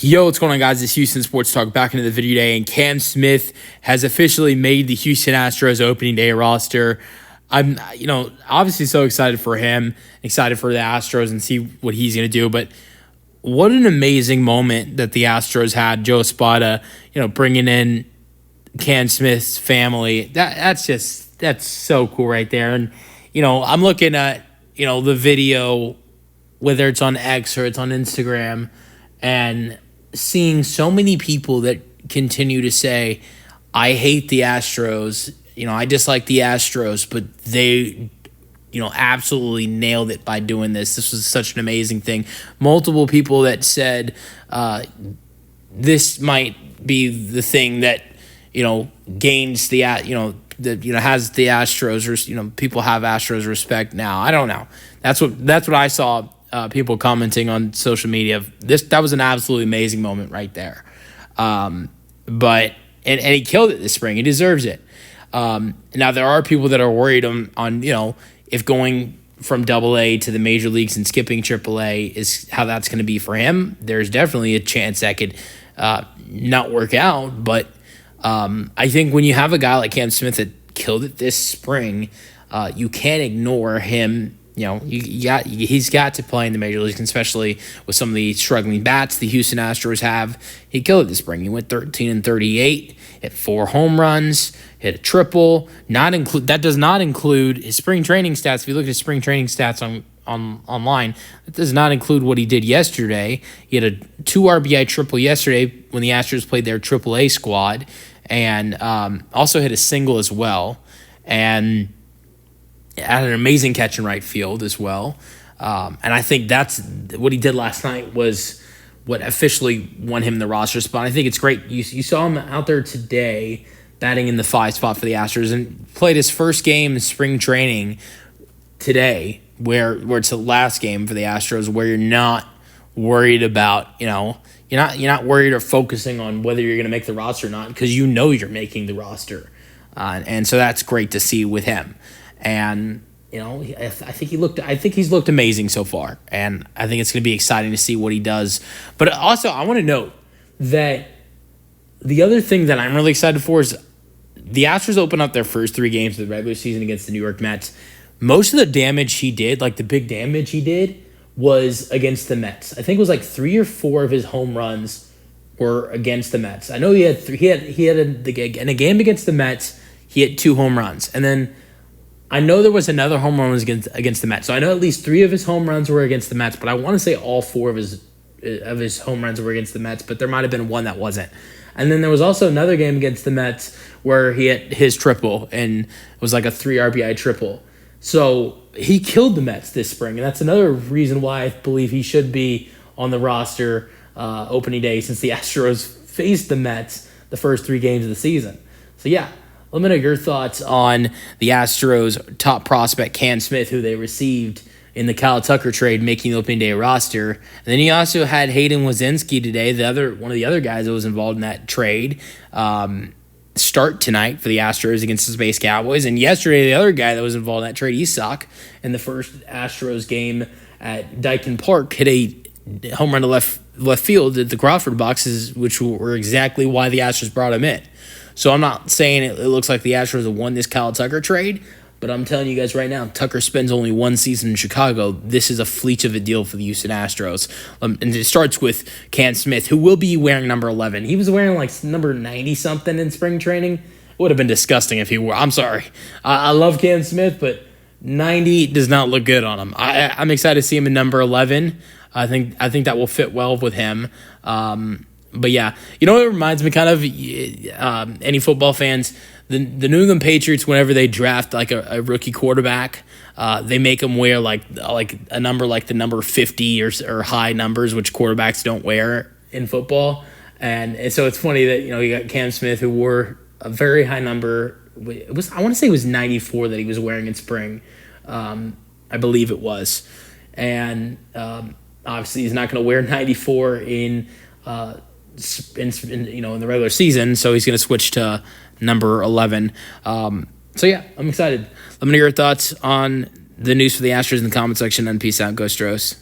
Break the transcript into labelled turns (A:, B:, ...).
A: Yo, what's going on, guys? It's Houston Sports Talk back into the video today, and Cam Smith has officially made the Houston Astros opening day roster. I'm, obviously so excited for him, excited for the Astros and see what he's going to do. But what an amazing moment that the Astros had. Joe Espada, bringing in Cam Smith's family. That's so cool right there. And, I'm looking at, the video, whether it's on X or it's on Instagram, and seeing so many people that continue to say, I hate the Astros, I dislike the Astros, but they, absolutely nailed it by doing this. This was such an amazing thing. Multiple people that said this might be the thing that, gains the, has the Astros, or, people have Astros respect now. I don't know. That's what I saw. People commenting on social media. That was an absolutely amazing moment right there. But he killed it this spring. He deserves it. Now there are people that are worried on if going from AA to the major leagues and skipping AAA is how that's going to be for him. There's definitely a chance that could not work out. But I think when you have a guy like Cam Smith that killed it this spring, you can't ignore him. He's got to play in the major leagues, especially with some of the struggling bats the Houston Astros have. He killed it this spring. He went 13-38, hit 4 home runs, hit a triple. That does not include his spring training stats. If you look at his spring training stats online, that does not include what he did yesterday. He had a 2 RBI triple yesterday when the Astros played their AAA squad, and also hit a single as well. And had an amazing catch in right field as well. And I think that's what he did last night was what officially won him the roster spot. I think it's great. You saw him out there today batting in the 5 spot for the Astros and played his first game in spring training today where it's the last game for the Astros where you're not worried about, you're not worried or focusing on whether you're going to make the roster or not because you're making the roster. And so that's great to see with him. And I think he's looked amazing so far, and I think it's going to be exciting to see what he does. But also, I want to note that the other thing that I'm really excited for is the Astros open up their first 3 games of the regular season against the New York Mets. Most of the damage he did, like the big damage he did, was against the Mets. I think it was like 3 or 4 of his home runs were against the Mets. I know he had in a game against the Mets, he hit 2 home runs, and then I know there was another home run against the Mets. So I know at least 3 of his home runs were against the Mets, but I want to say all 4 of his home runs were against the Mets, but there might have been one that wasn't. And then there was also another game against the Mets where he hit his triple, and it was like a 3 RBI triple. So he killed the Mets this spring, and that's another reason why I believe he should be on the roster opening day since the Astros faced the Mets the first 3 games of the season. So yeah. Let me know your thoughts on the Astros' top prospect, Cam Smith, who they received in the Kyle Tucker trade, making the opening day roster. And then you also had Hayden Wazinski today, one of the other guys that was involved in that trade, start tonight for the Astros against the Space Cowboys. And yesterday, the other guy that was involved in that trade, Isak, in the first Astros game at Daikin Park, hit a home run to left field at the Crawford boxes, which were exactly why the Astros brought him in. So I'm not saying it looks like the Astros have won this Kyle Tucker trade, but I'm telling you guys right now, Tucker spends only 1 season in Chicago. This is a fleet of a deal for the Houston Astros. And it starts with Cam Smith, who will be wearing number 11. He was wearing like number 90-something in spring training. It would have been disgusting if he wore. I'm sorry. I love Cam Smith, but 90 does not look good on him. I'm excited to see him in number 11. I think that will fit well with him. But yeah, it reminds me kind of any football fans, the New England Patriots, whenever they draft like a rookie quarterback, they make them wear like a number like the number 50 or high numbers, which quarterbacks don't wear in football. And so it's funny that, you got Cam Smith who wore a very high number. I want to say it was 94 that he was wearing in spring. I believe it was. And obviously he's not going to wear 94 in the regular season, so he's going to switch to number 11. So yeah, I'm excited. Let me know your thoughts on the news for the Astros in the comment section, and peace out. Go Astros.